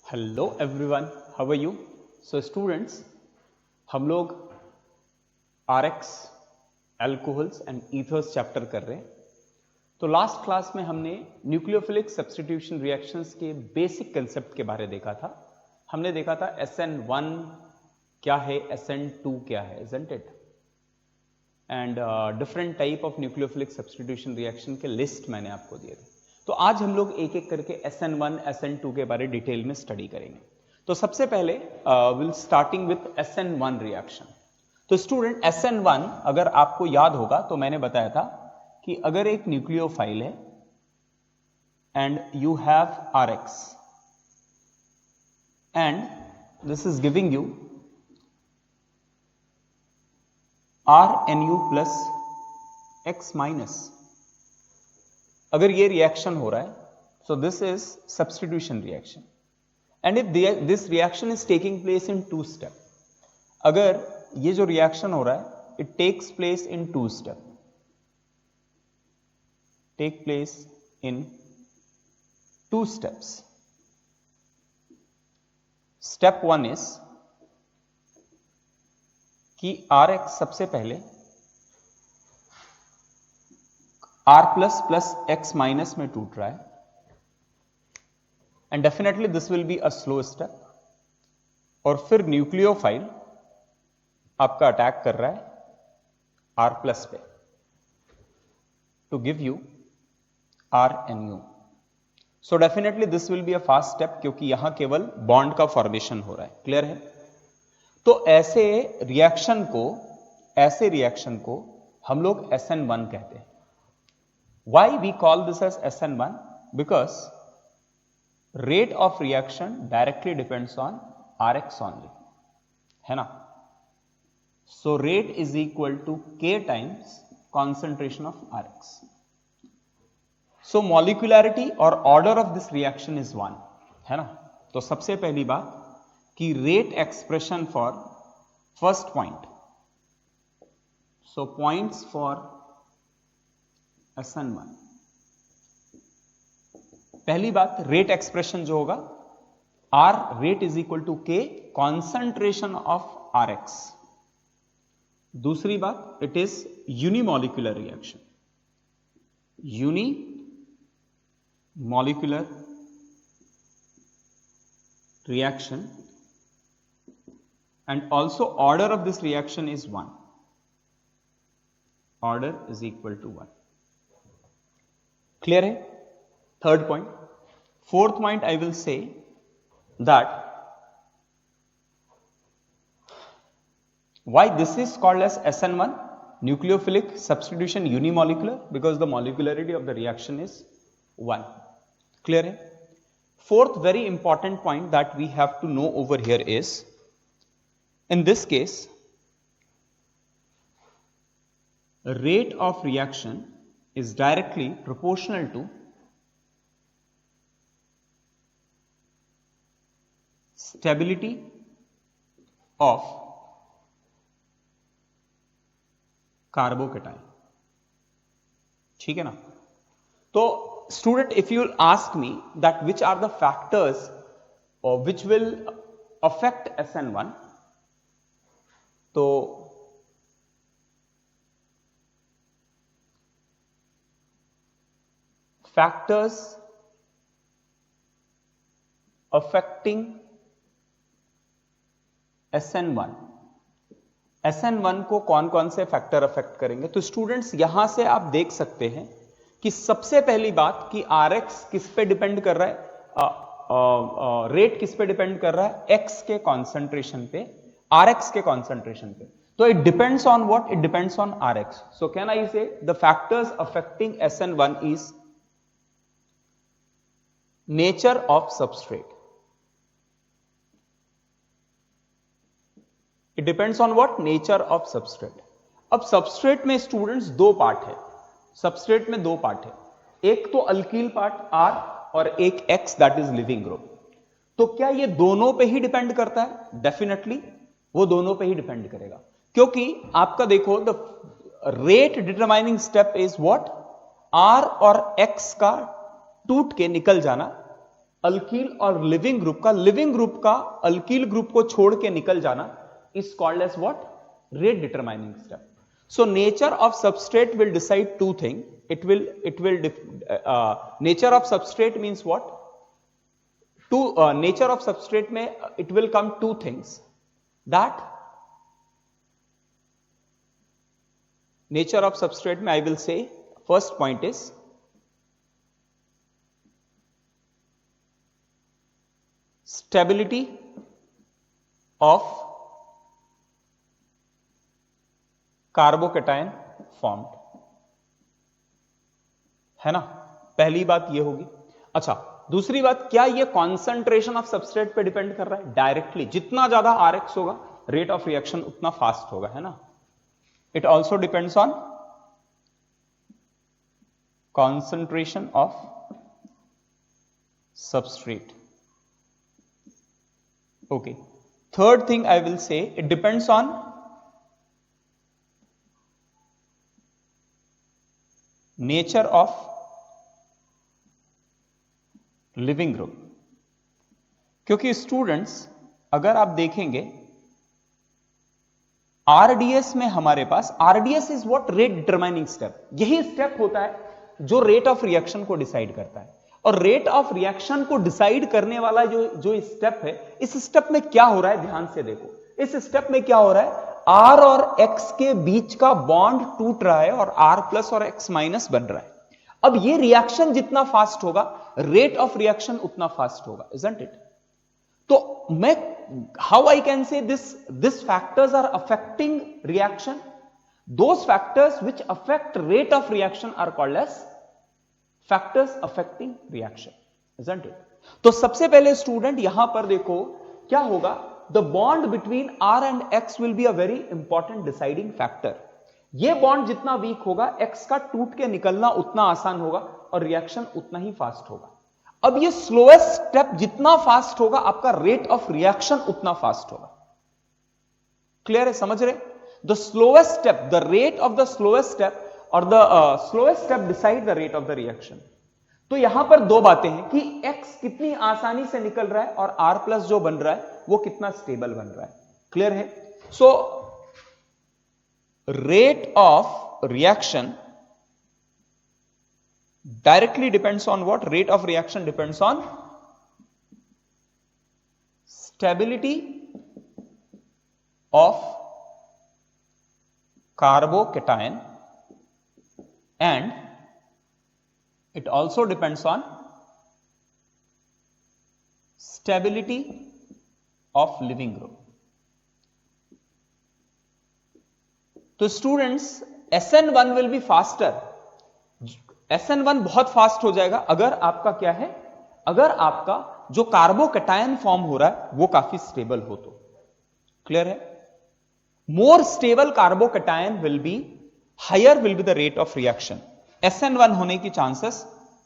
Hello everyone, how are you? So students, हम लोग RX, alcohols and ethers chapter कर रहे हैं। तो लास्ट क्लास में हमने न्यूक्लियोफिलिक सब्स्टिट्यूशन रिएक्शंस के बेसिक कंसेप्ट के बारे देखा था। हमने देखा था SN1 क्या है, SN2 क्या है, isn't it? And different type of nucleophilic substitution reaction के लिस्ट मैंने आपको दिए थे। तो आज हम लोग एक एक करके SN1, SN2 के बारे डिटेल में स्टडी करेंगे। तो सबसे पहले will starting with SN1 reaction. तो स्टूडेंट SN1 अगर आपको याद होगा तो मैंने बताया था कि अगर एक न्यूक्लियोफाइल है and you have RX and this is giving you RNU plus X minus, अगर ये रिएक्शन हो रहा है, so this is substitution reaction and if this reaction is taking place in two step, अगर ये जो रिएक्शन हो रहा है it takes place in two step, take place in two steps. Step one is कि RX सबसे पहले R plus plus X minus में टूट रहा है and definitely this will be a slow step, और फिर न्यूक्लियोफाइल आपका अटैक कर रहा है R प्लस पे to give you RNU। So definitely this will be a fast step क्योंकि यहां केवल बॉन्ड का फॉर्मेशन हो रहा है। क्लियर है? तो ऐसे रिएक्शन को हम लोग SN1 कहते हैं। Why we call this as SN1? Because rate of reaction directly depends on RX only, है ना? So rate is equal to K times concentration of RX। So molecularity और order of this reaction is 1, है ना? तो सबसे पहली बात कि rate expression for first point, so points for SN1, पहली बात रेट एक्सप्रेशन जो होगा R rate is equal to K concentration of RX। दूसरी बात it is unimolecular reaction, unimolecular reaction and also order of this reaction is 1, order is equal to 1. Clear hai? Third point. Fourth point, I will say that why this is called as SN1, nucleophilic substitution unimolecular, because the molecularity of the reaction is 1. Clear hai? Fourth very important point that we have to know over here is, in this case, rate of reaction is directly proportional to stability of carbocation. ठीक है ना? तो student, if you will ask me that which are the factors or which will affect SN1, तो factors affecting SN1 को कौन कौन से factor affect करेंगे? तो स्टूडेंट्स यहां से आप देख सकते हैं कि सबसे पहली बात कि RX किस पे डिपेंड कर रहा है, रेट किस पे डिपेंड कर रहा है? X के कॉन्सेंट्रेशन पे, RX के कॉन्सेंट्रेशन पे। तो it depends on what? It depends on RX। So can I say the factors affecting SN1 is nature of substrate. It depends on what? Nature of substrate. अब substrate में students दो part है, substrate में दो part है, एक तो alkyl part R और एक X that is leaving group. तो क्या ये दोनों पे ही डिपेंड करता है? डेफिनेटली वो दोनों पे ही डिपेंड करेगा, क्योंकि आपका देखो the rate determining step is what? R और X का टूट के निकल जाना अल्कील और लिविंग ग्रुप का अल्कील ग्रुप को छोड़ के निकल जाना is called as what? Rate determining step. So nature of substrate will decide two things. Nature of substrate means what? Nature of substrate में it will come two things. That nature of substrate में I will say first point is stability of carbocation formed, है ना. पहली बात ये होगी. अच्छा, दूसरी बात, क्या ये कॉन्सेंट्रेशन ऑफ सबस्ट्रेट पे डिपेंड कर रहा है? डायरेक्टली. जितना ज्यादा आरएक्स होगा रेट ऑफ रिएक्शन उतना फास्ट होगा, है ना. It also depends on concentration of substrate. Okay. Third thing I will say, it depends on nature of leaving group. क्योंकि स्टूडेंट्स अगर आप देखेंगे आरडीएस में हमारे पास, RDS is what? Rate determining step. यही स्टेप होता है जो रेट ऑफ रिएक्शन को डिसाइड करता है. और रेट ऑफ रिएक्शन को डिसाइड करने वाला जो स्टेप है, इस स्टेप में क्या हो रहा है ध्यान से देखो. इस स्टेप में क्या हो रहा है? R और X के बीच का बॉन्ड टूट रहा है और R प्लस और X माइनस बन रहा है. अब ये रिएक्शन जितना फास्ट होगा रेट ऑफ रिएक्शन उतना फास्ट होगा, isn't it? तो मैं how I can say this factors are affecting reaction. Those factors which affect rate of reaction are called as factors affecting reaction, isn't it? तो सबसे पहले student यहां पर देखो क्या होगा. The bond between R and X will be a very important deciding factor. ये bond जितना वीक होगा X का टूट के निकलना उतना आसान होगा और रिएक्शन उतना ही फास्ट होगा. अब ये स्लोएस्ट स्टेप जितना फास्ट होगा आपका रेट ऑफ रिएक्शन उतना फास्ट होगा. क्लियर है? समझ रहे? The slowest step, the rate of the slowest step और the slowest step decide the rate of the reaction. तो यहां पर दो बातें हैं कि X कितनी आसानी से निकल रहा है और R प्लस जो बन रहा है वो कितना स्टेबल बन रहा है. क्लियर है? So rate of reaction directly depends on what? Rate of reaction depends on stability of carbocation and it also depends on stability of living group. तो students SN1 will be faster. SN1 बहुत fast हो जाएगा अगर आपका क्या है? अगर आपका जो कार्बोकैटायन फॉर्म हो रहा है वो काफी स्टेबल हो तो. क्लियर है? More stable carbocation will be higher will be the rate of reaction. SN1 होने की चांसेस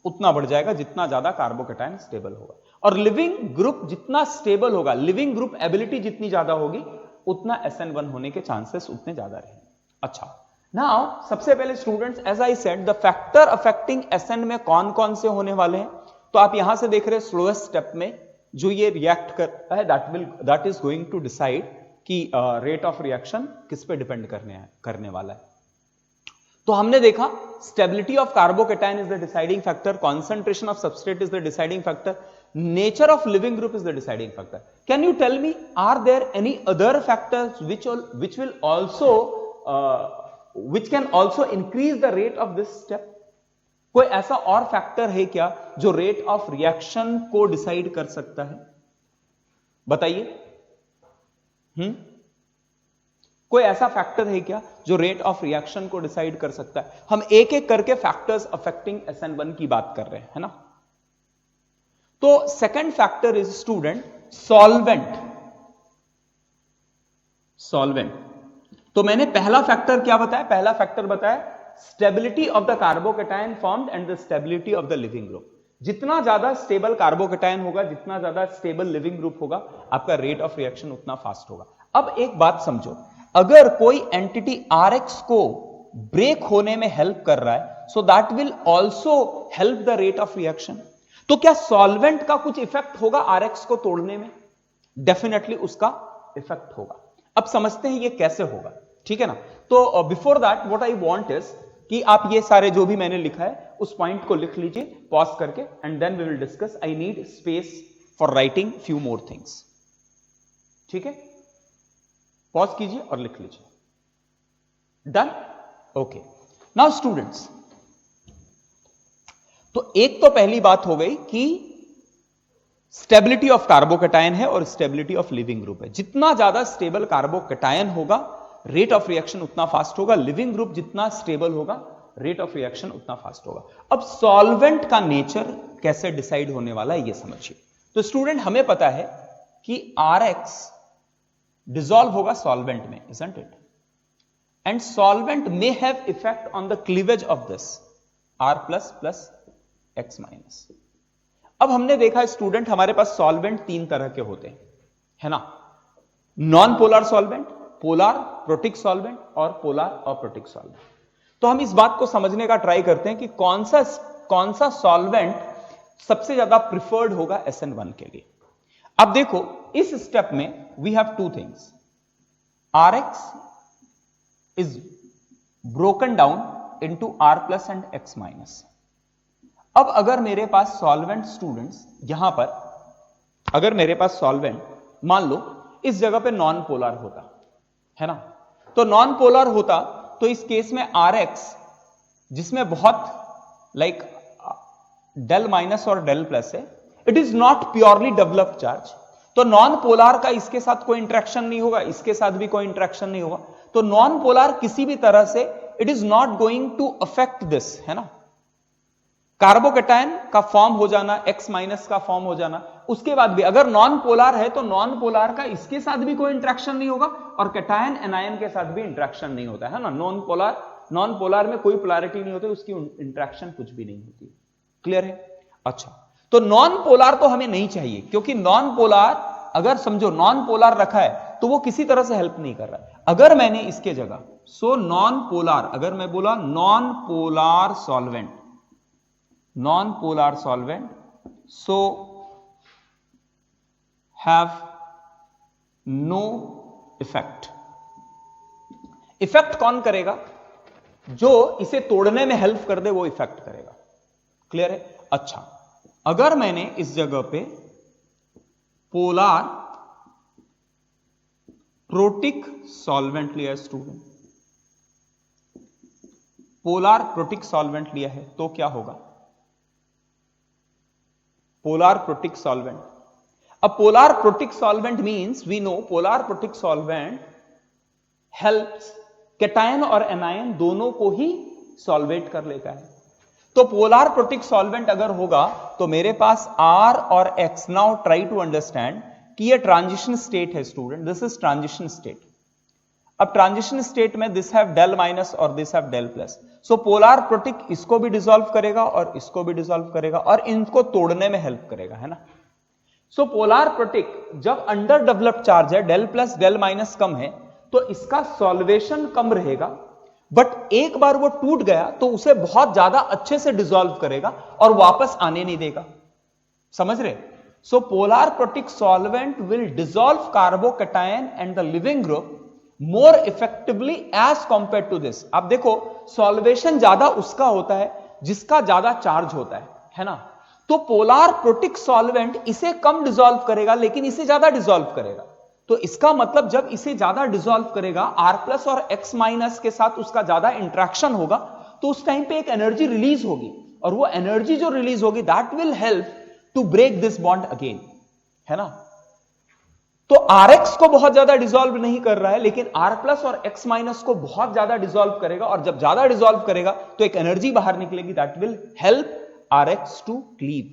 उतना बढ़ जाएगा जितना ज्यादा कार्बोकैटायन स्टेबल होगा. और लिविंग ग्रुप जितना स्टेबल होगा, लिविंग ग्रुप एबिलिटी जितनी ज्यादा होगी उतना SN1 होने के चांसेस उतने ज्यादा रहेंगे. अच्छा, नाउ सबसे पहले students as I said the factor affecting SN में कौन कौन से होने वाले हैं. तो आप यहां से देख रहे हैं स्लोएस्ट स्टेप में जो ये रिएक्ट करता है that is going to decide कि रेट ऑफ रिएक्शन किस पे डिपेंड करने वाला है. तो हमने देखा stability of carbocation is the deciding factor, concentration of substrate is the deciding factor, nature of leaving group is the deciding factor. Can you tell me are there any other factors which can also increase the rate of this step? कोई ऐसा और factor है क्या जो rate of reaction को decide कर सकता है? बताइए. कोई ऐसा फैक्टर है क्या जो रेट ऑफ रिएक्शन को डिसाइड कर सकता है? हम एक एक करके फैक्टर्स अफेक्टिंग SN1 की बात कर रहे हैं, है ना. तो second factor is student solvent. तो मैंने पहला फैक्टर क्या बताया? पहला फैक्टर बताया stability of the carbocation formed and the stability of the leaving group. जितना ज्यादा स्टेबल कार्बोकैटायन होगा, जितना ज्यादा स्टेबल लिविंग ग्रुप होगा, आपका रेट ऑफ रिएक्शन उतना फास्ट होगा. अब एक बात समझो, अगर कोई एंटिटी RX को ब्रेक होने में हेल्प कर रहा है, so that will also help the rate of reaction. तो क्या सॉल्वेंट का कुछ इफेक्ट होगा आरएक्स को तोड़ने में? डेफिनेटली उसका इफेक्ट होगा। अब समझते हैं ये कैसे होगा, ठीक है ना। तो before that what I want is कि आप ये सारे जो भी मैंने लिखा है उस पॉइंट को लिख लीजिए पॉज करके, and then we will discuss. I need space for writing few more things, ठीक है। पॉज कीजिए और लिख लीजिए। डन? ओके। नाउ स्टूडेंट्स, तो एक तो पहली बात हो गई कि स्टेबिलिटी ऑफ कार्बोकैटायन है और स्टेबिलिटी ऑफ लिविंग ग्रुप है। जितना ज्यादा स्टेबल कार्बोकैटायन होगा रेट ऑफ रिएक्शन उतना फास्ट होगा, लिविंग ग्रुप जितना स्टेबल होगा रेट ऑफ रिएक्शन उतना फास्ट होगा। अब सॉल्वेंट का नेचर कैसे डिसाइड होने वाला है ये समझिए। तो स्टूडेंट हमें पता है कि RX डिसॉल्व होगा सॉल्वेंट में, isn't it? And solvent may have effect on the cleavage of this R plus plus X minus. अब हमने देखा स्टूडेंट हमारे पास सॉल्वेंट तीन तरह के होते हैं, है ना। Non polar solvent, polar protic solvent और पोलर अप्रोटिक सॉल्वेंट। तो हम इस बात को समझने का ट्राई करते हैं कि कौन सा सॉल्वेंट सबसे ज्यादा प्रिफर्ड होगा SN1 के लिए। अब देखो इस स्टेप में we have two things, RX is broken down into R plus and X minus. अब अगर मेरे पास सॉल्वेंट स्टूडेंट्स यहां पर, अगर मेरे पास सॉल्वेंट मान लो इस जगह पे नॉन पोलर होता है ना, तो नॉन पोलर होता तो इस केस में RX जिसमें बहुत लाइक डेल माइनस और डेल प्लस है, it is not purely developed charge. तो नॉन पोलर का इसके साथ कोई इंटरेक्शन नहीं होगा, इसके साथ भी कोई इंटरेक्शन नहीं होगा। तो नॉन पोलर किसी भी तरह से it is not going to affect this, है ना। कार्बोकैटायन का फॉर्म हो जाना, X माइनस का फॉर्म हो जाना, उसके बाद भी अगर नॉन पोलर है तो नॉन पोलर का इसके साथ भी कोई इंटरेक्शन नहीं होगा और कैटायन एनायन के साथ भी इंटरेक्शन नहीं होता है ना। नॉन पोलर में कोई पोलैरिटी नहीं होती, उसकी इंटरेक्शन कुछ भी नहीं होती। क्लियर है? अच्छा, तो नॉन पोलर तो हमें नहीं चाहिए, क्योंकि नॉन पोलर अगर समझो नॉन पोलर रखा है तो वो किसी तरह से हेल्प नहीं कर रहा है। अगर मैंने इसके जगह नॉन पोलर, अगर मैं बोला non polar solvent, non-polar solvent so have no effect. Effect कौन करेगा? जो इसे तोड़ने में हेल्प कर दे वो इफेक्ट करेगा। क्लियर है? अच्छा, अगर मैंने इस जगह पे पोलर प्रोटिक सॉल्वेंट लिया स्टूडेंट, पोलर प्रोटिक सॉल्वेंट लिया है तो क्या होगा? Polar protic solvent. अब polar protic solvent means we know polar protic solvent helps cation और एनायन दोनों को ही सॉल्वेट कर लेता है। तो पोलर प्रोटिक सॉल्वेंट अगर होगा तो मेरे पास R और X, now try to understand कि ये ट्रांजिशन स्टेट है student, this is transition state. अब ट्रांजिशन स्टेट में दिस हैव डेल माइनस और this have del plus, so polar protic इसको भी डिसॉल्व करेगा और इसको भी डिसॉल्व करेगा और इनको तोड़ने में हेल्प करेगा, है ना। सो पोलर प्रोटिक जब अंडर डेवलप्ड चार्ज है, डेल प्लस डेल माइनस कम है, तो इसका सॉल्वेशन कम रहेगा, बट एक बार वो टूट गया तो उसे बहुत ज्यादा अच्छे से डिसॉल्व करेगा और वापस आने नहीं देगा। समझ रहे? So polar protic solvent will dissolve carbocation and the leaving group more effectively as compare to this. आप देखो सॉल्वेशन ज्यादा उसका होता है जिसका ज्यादा चार्ज होता है ना। तो पोलर प्रोटिक सॉल्वेंट इसे कम डिसॉल्व करेगा लेकिन इसे ज्यादा डिसॉल्व करेगा। तो इसका मतलब जब इसे ज्यादा डिसॉल्व करेगा, R प्लस और X माइनस के साथ उसका ज्यादा इंट्रैक्शन होगा, तो उस टाइम पे एक एनर्जी रिलीज होगी और वो एनर्जी जो रिलीज होगी that will help to break this bond again, है ना। तो RX को बहुत ज्यादा डिसॉल्व नहीं कर रहा है लेकिन R प्लस और X माइनस को बहुत ज्यादा डिसॉल्व करेगा, और जब ज्यादा डिसॉल्व करेगा तो एक एनर्जी बाहर निकलेगी that will help RX to cleave.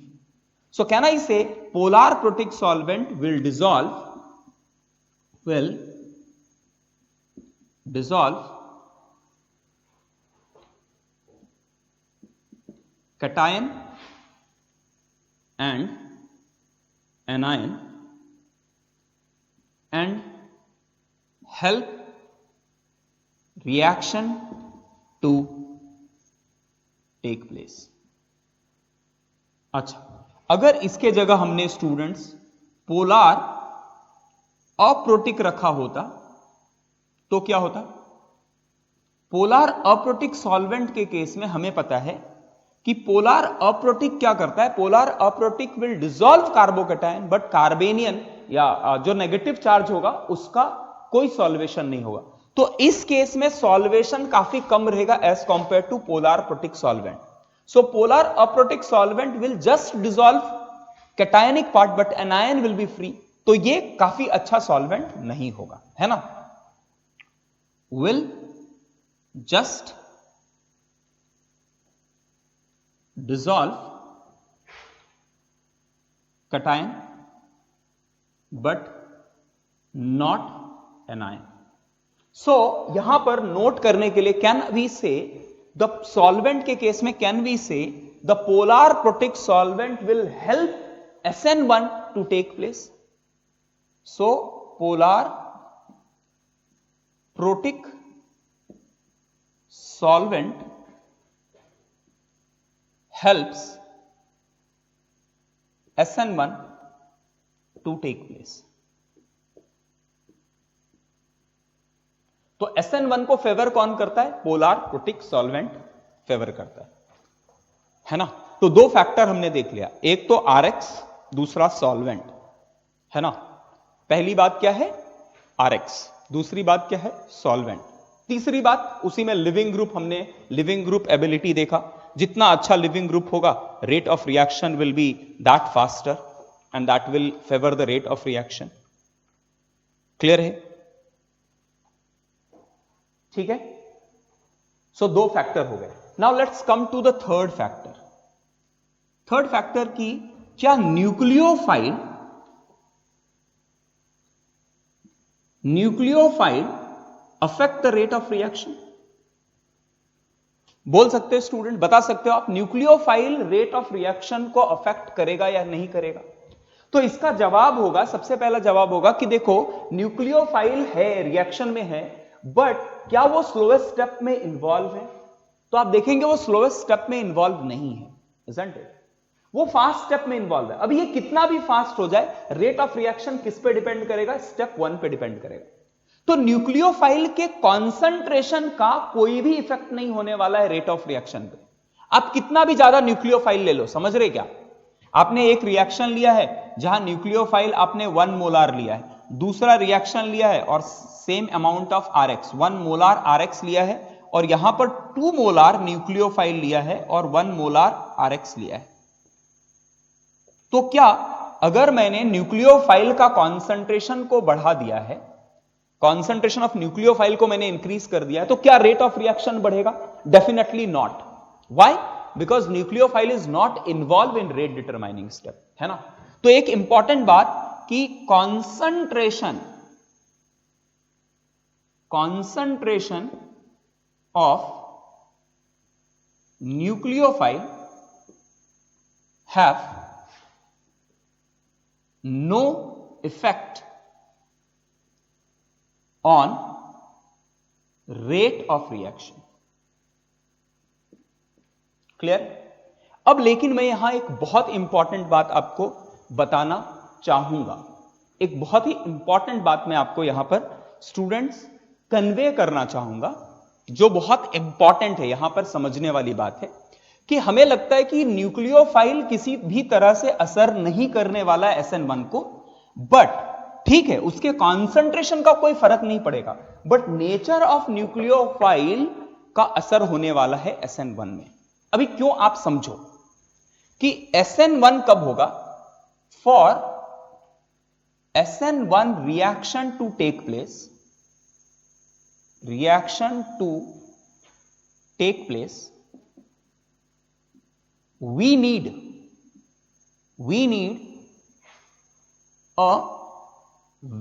So can I say polar protic solvent will dissolve cation and anion and help reaction to take place. अच्छा, अगर इसके जगह हमने स्टूडेंट्स पोलार अप्रोटिक रखा होता तो क्या होता? पोलार अप्रोटिक सॉल्वेंट के केस में हमें पता है कि पोलार अप्रोटिक क्या करता है, polar aprotic will dissolve carbocation, but carbanion या जो नेगेटिव चार्ज होगा उसका कोई सॉल्वेशन नहीं होगा। तो इस केस में सॉल्वेशन काफी कम रहेगा as compare to polar protic solvent. So polar aprotic solvent will just dissolve cationic part but anion will be free. तो ये काफी अच्छा सॉल्वेंट नहीं होगा, है ना। Will just dissolve cation but not anion. So यहां पर नोट करने के लिए can we say the solvent के केस में can we say the polar protic solvent will help SN1 to take place. So polar protic solvent helps SN1 to take place. तो SN1 को favour कौन करता है? पोलार प्रोटिक सॉल्वेंट फेवर करता है ना। तो दो फैक्टर हमने देख लिया, एक तो RX, दूसरा सॉल्वेंट, है ना। पहली बात क्या है? RX, दूसरी बात क्या है? सॉल्वेंट। तीसरी बात उसी में लिविंग ग्रुप, हमने लिविंग ग्रुप एबिलिटी देखा। जितना अच्छा लिविंग ग्रुप होगा rate of reaction will be that faster and that will favour the rate of reaction. Clear है? ठीक है। सो दो फैक्टर हो गए। Now let's come to the third factor. Third factor की क्या nucleophile affect the rate of reaction? बोल सकते हो स्टूडेंट, बता सकते हो आप न्यूक्लियोफाइल रेट ऑफ रिएक्शन को अफेक्ट करेगा या नहीं करेगा? तो इसका जवाब होगा, सबसे पहला जवाब होगा कि देखो न्यूक्लियोफाइल है, रिएक्शन में है, बट क्या वो स्लोएस्ट स्टेप में इन्वॉल्व है? तो आप देखेंगे वो स्लोएस्ट स्टेप में इन्वॉल्व नहीं है, isn't it? वो फास्ट स्टेप में इन्वॉल्व है। अब ये कितना भी फास्ट हो जाए, रेट ऑफ रिएक्शन किस पे डिपेंड करेगा? स्टेप 1 पे डिपेंड करेगा। तो न्यूक्लियोफाइल के कॉन्सेंट्रेशन का कोई भी इफेक्ट नहीं होने वाला है रेट ऑफ रिएक्शन पे। आप कितना भी ज्यादा न्यूक्लियोफाइल ले लो, समझ रहे क्या? आपने एक रिएक्शन लिया है जहां न्यूक्लियोफाइल आपने 1 मोलार लिया है, दूसरा रिएक्शन लिया है और same amount of RX, 1 molar RX लिया है, और यहां पर 2 मोलार न्यूक्लियोफाइल लिया है और 1 मोलार RX लिया है। तो क्या अगर मैंने न्यूक्लियोफाइल का कॉन्सेंट्रेशन को बढ़ा दिया है, कॉन्सेंट्रेशन ऑफ न्यूक्लियोफाइल को मैंने इंक्रीज कर दिया है, तो क्या रेट ऑफ रिएक्शन बढ़ेगा? Definitely not. Why? Because nucleophile is not involve in rate determining step, है ना। तो एक इंपॉर्टेंट बात कि concentration of nucleophile have no effect on rate of reaction. Clear? अब लेकिन मैं यहां एक बहुत इंपॉर्टेंट बात आपको बताना चाहूंगा, एक बहुत ही इंपॉर्टेंट बात मैं आपको यहां पर स्टूडेंट्स कन्वे करना चाहूंगा, जो बहुत इंपॉर्टेंट है, यहां पर समझने वाली बात है कि हमें लगता है कि न्यूक्लियोफाइल किसी भी तरह से असर नहीं करने वाला है SN1 को, बट ठीक है उसके कॉन्सेंट्रेशन का कोई फर्क नहीं पड़ेगा, बट नेचर ऑफ न्यूक्लियोफाइल का असर होने वाला है SN1 में। अभी क्यों, आप समझो कि SN1 कब होगा? For SN1 reaction to take place, we need a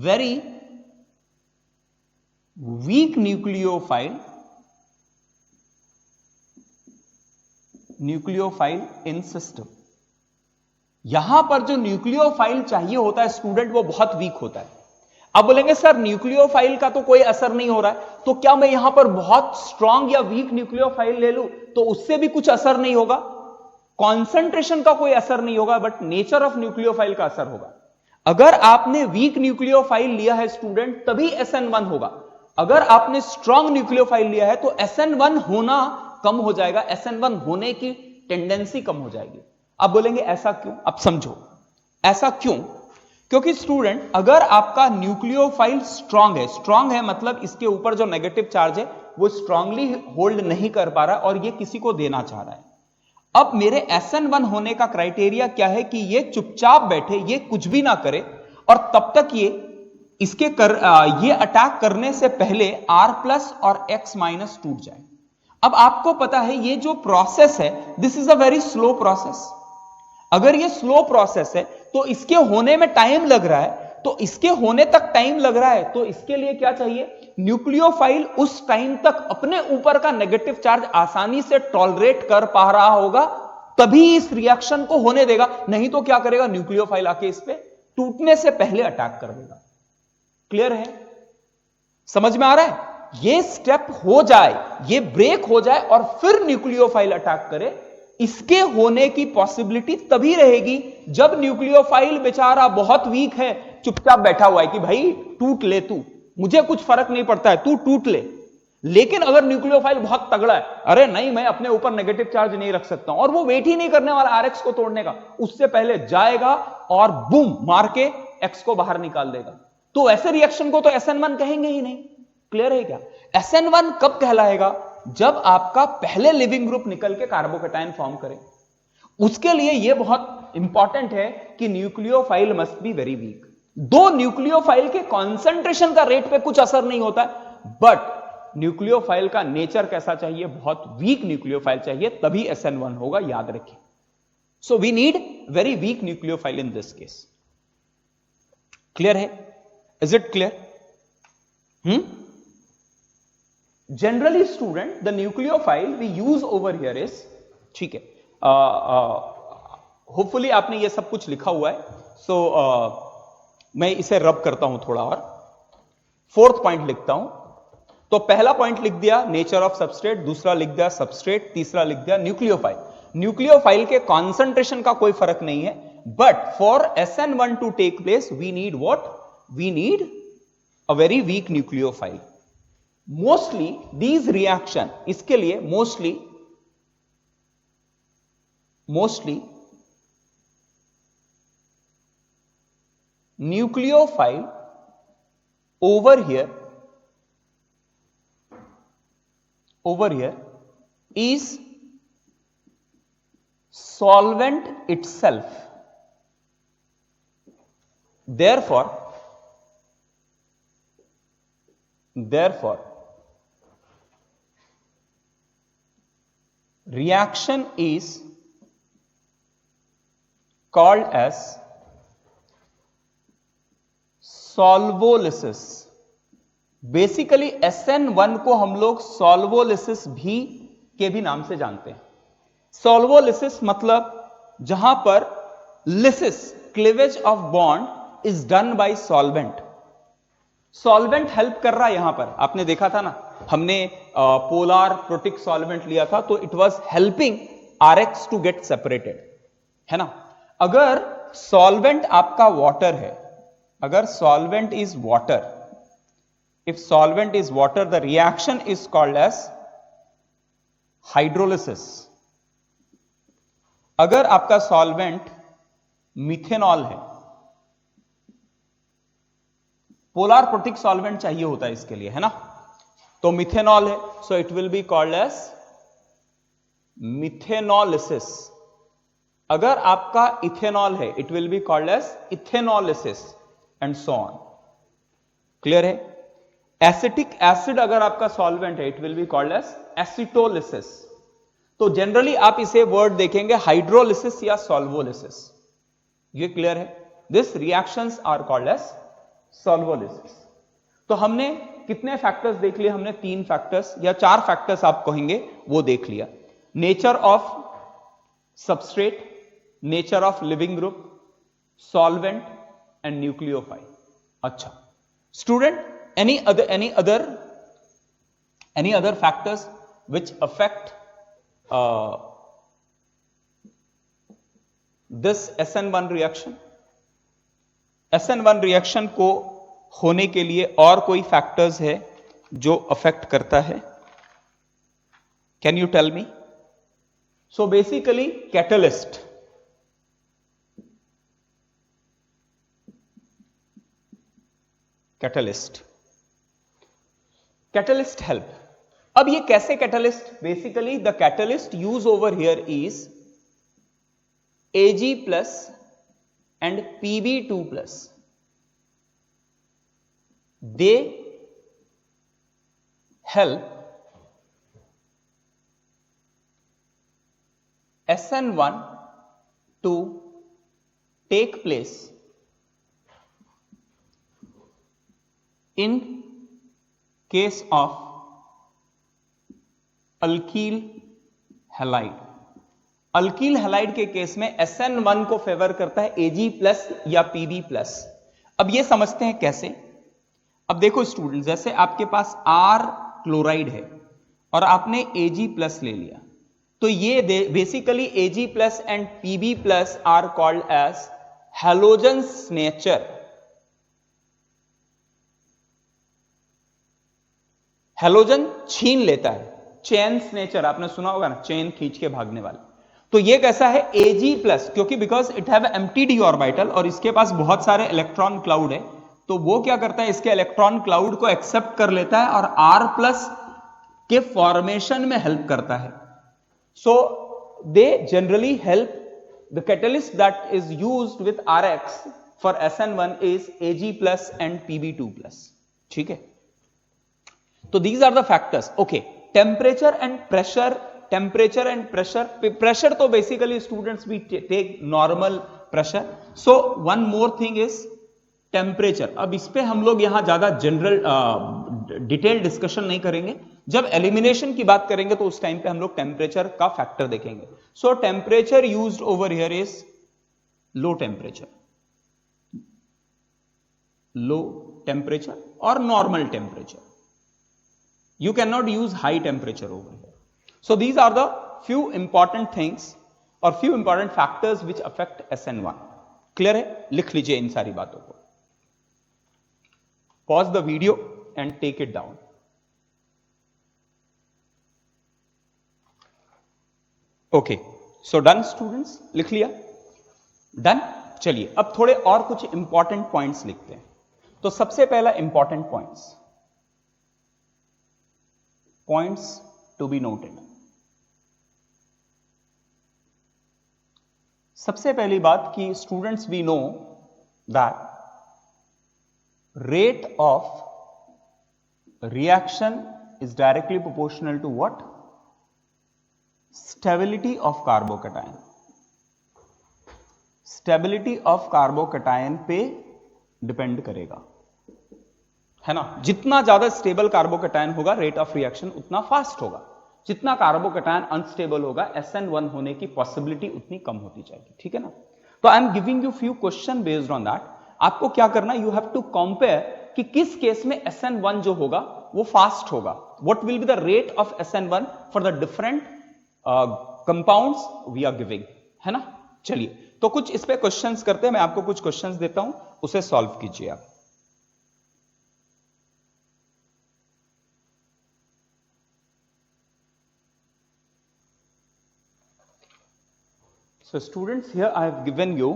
very weak nucleophile in system। यहां पर जो न्यूक्लियोफाइल चाहिए होता है स्टूडेंट, वो बहुत वीक होता है। अब बोलेंगे सर न्यूक्लियोफाइल का तो कोई असर नहीं हो रहा है, तो क्या मैं यहां पर बहुत स्ट्रांग या वीक न्यूक्लियोफाइल ले लूं तो उससे भी कुछ असर नहीं होगा? कॉन्सेंट्रेशन का कोई असर नहीं होगा, बट नेचर ऑफ न्यूक्लियोफाइल का असर होगा। अगर आपने वीक न्यूक्लियोफाइल लिया है स्टूडेंट, तभी SN1 होगा। अगर आपने स्ट्रॉन्ग न्यूक्लियोफाइल लिया है तो SN1 होना कम हो जाएगा, SN1 होने की टेंडेंसी कम हो जाएगी। आप बोलेंगे ऐसा क्यों? अब समझो ऐसा क्यों। क्योंकि स्टूडेंट, अगर आपका न्यूक्लियोफाइल स्ट्रांग है मतलब इसके ऊपर जो नेगेटिव चार्ज है वो स्ट्रांगली होल्ड नहीं कर पा रहा और ये किसी को देना चाह रहा है। अब मेरे SN1 होने का क्राइटेरिया क्या है कि ये चुपचाप बैठे, ये कुछ भी ना करे, और तब तक ये अटैक करने से पहले R+ और X- टूट जाए। अब आपको पता है ये जो प्रोसेस है, this is a very slow process. अगर ये स्लो प्रोसेस है तो इसके होने में टाइम लग रहा है, तो इसके होने तक टाइम लग रहा है, तो इसके लिए क्या चाहिए? न्यूक्लियोफाइल उस टाइम तक अपने ऊपर का नेगेटिव चार्ज आसानी से टॉलरेट कर पा रहा होगा, तभी इस रिएक्शन को होने देगा। नहीं तो क्या करेगा? न्यूक्लियोफाइल आके इस पे टूटने से पहले अटैक कर देगा। क्लियर है? समझ में आ रहा है? ये स्टेप हो जाए, ये ब्रेक हो जाए और फिर न्यूक्लियोफाइल अटैक करे, इसके होने की पॉसिबिलिटी तभी रहेगी जब न्यूक्लियोफाइल बेचारा बहुत वीक है, चुपचाप बैठा हुआ है कि भाई टूट ले तू, मुझे कुछ फर्क नहीं पड़ता है, तू टूट ले। लेकिन अगर न्यूक्लियोफाइल बहुत तगड़ा है, अरे नहीं मैं अपने ऊपर नेगेटिव चार्ज नहीं रख सकता हूं, और वो वेट ही नहीं करने वाला RX को तोड़ने का, उससे पहले जाएगा और बूम मार के X को बाहर निकाल देगा, तो ऐसे रिएक्शन को तो SN1 कहेंगे ही नहीं। क्लियर है क्या? SN1 कब कहलाएगा? जब आपका पहले लिविंग ग्रुप निकल के कार्बोकेटायन फॉर्म करे। उसके लिए यह बहुत इंपॉर्टेंट है कि nucleophile must be very weak. दो न्यूक्लियोफाइल के कॉन्सेंट्रेशन का रेट पे कुछ असर नहीं होता है, बट न्यूक्लियोफाइल का नेचर कैसा चाहिए? बहुत वीक न्यूक्लियोफाइल चाहिए, तभी SN1 होगा, याद रखिए। So we need very weak nucleophile in this case. Clear है? Is it clear? Generally student, the nucleophile we use over here is, ठीक है, होपफुली आपने ये सब कुछ लिखा हुआ है, सो मैं इसे रब करता हूं थोड़ा और 4th पॉइंट लिखता हूं। तो पहला पॉइंट लिख दिया नेचर ऑफ सबस्ट्रेट, दूसरा लिख दिया सबस्ट्रेट, तीसरा लिख दिया न्यूक्लियोफाइल। न्यूक्लियोफाइल के कॉन्सेंट्रेशन का कोई फर्क नहीं है, but for SN1 to take place we need what? We need a very weak nucleophile. Mostly these reaction, इसके लिए mostly nucleophile over here is solvent itself. Therefore reaction is called as solvolysis. Basically SN1 को हम लोग solvolysis के भी नाम से जानते हैं। सॉल्वोलिसिस मतलब जहां पर lysis, cleavage of bond is done by solvent. Solvent help कर रहा है। यहां पर आपने देखा था ना, हमने पोलर प्रोटिक सॉल्वेंट लिया था, तो it was helping RX to get separated, है ना। अगर सॉल्वेंट आपका वाटर है, अगर solvent is water, if solvent is water, the reaction is called as hydrolysis. अगर आपका सॉल्वेंट मिथेनॉल है, पोलर प्रोटिक सॉल्वेंट चाहिए होता है इसके लिए, है ना, तो मिथेनॉल है, so it will be called as methanolysis. अगर आपका इथेनॉल है, it will be called as ethanolysis and so on. Clear है? एसिटिक एसिड अगर आपका सॉल्वेंट है, it will be called as acetolysis. तो जनरली आप इसे वर्ड देखेंगे हाइड्रोलिसिस या सॉल्वोलिसिस। ये क्लियर है? This reactions are called as solvolysis. तो हमने कितने फैक्टर्स देख लिए? हमने 3 फैक्टर्स या 4 फैक्टर्स आप कहेंगे, वो देख लिया। Nature of substrate, nature of leaving group, solvent and nucleophile. अच्छा student, any other factors which affect this SN1 reaction, SN1 reaction को होने के लिए और कोई फैक्टर्स है जो अफेक्ट करता है? Can you tell me? So basically catalyst, catalyst help. अब ये कैसे catalyst? Basically the catalyst use over here is Ag plus and Pb2 plus. They help SN1 to take place in case of alkyl halide. Alkyl halide के case में SN1 को favour करता है Ag plus या Pb plus. अब ये समझते हैं कैसे। अब देखो स्टूडेंट, जैसे आपके पास R क्लोराइड है और आपने Ag प्लस ले लिया, तो ये basically Ag plus and Pb plus are called as halogen nature. Halogen छीन लेता है, चेन नेचर आपने सुना होगा ना, चेन खींच के भागने वाला। तो ये कैसा है Ag प्लस, क्योंकि because it have empty D orbital और इसके पास बहुत सारे इलेक्ट्रॉन क्लाउड है, तो वो क्या करता है, इसके इलेक्ट्रॉन क्लाउड को एक्सेप्ट कर लेता है और R प्लस के फॉर्मेशन में हेल्प करता है। So they generally help the catalyst that is used with Rx for SN1 is Ag plus and Pb2 plus. ठीक है, तो these are the factors. Okay, temperature and pressure. Temperature and pressure, pressure तो basically students we take normal pressure. So one more thing is temperature. अब इस पे हम लोग यहां ज्यादा जनरल डिटेल डिस्कशन नहीं करेंगे, जब एलिमिनेशन की बात करेंगे तो उस टाइम पे हम लोग टेम्परेचर का फैक्टर देखेंगे। So temperature used over here is low temperature, low temperature और normal temperature. You cannot use high temperature over here. So these are the few important things or few important factors which affect SN1. Clear है? लिख लीजिए इन सारी बातों को। Pause the video and take it down. Okay, so done students? लिख लिया? Done? चलिए अब थोड़े और कुछ इंपॉर्टेंट पॉइंट्स लिखते हैं। तो सबसे पहला important points to be noted. सबसे पहली बात कि students we know that rate of reaction is directly proportional to what? Stability of carbocation. Stability of carbocation पे डिपेंड करेगा, है ना। जितना ज्यादा स्टेबल कार्बोकैटायन होगा रेट ऑफ रिएक्शन उतना फास्ट होगा, जितना कार्बोकैटायन अनस्टेबल होगा SN1 होने की पॉसिबिलिटी उतनी कम होती जाएगी। ठीक है ना। तो I am giving you few question based on that. आपको क्या करना, यू हैव टू कंपेयर कि किस केस में SN1 जो होगा वो फास्ट होगा। What will be the rate of SN1 for the different compounds we are giving, है ना। चलिए तो कुछ इस पे क्वेश्चंस करते हैं, मैं आपको कुछ क्वेश्चंस देता हूं, उसे सॉल्व कीजिए आप। So students, here I have given you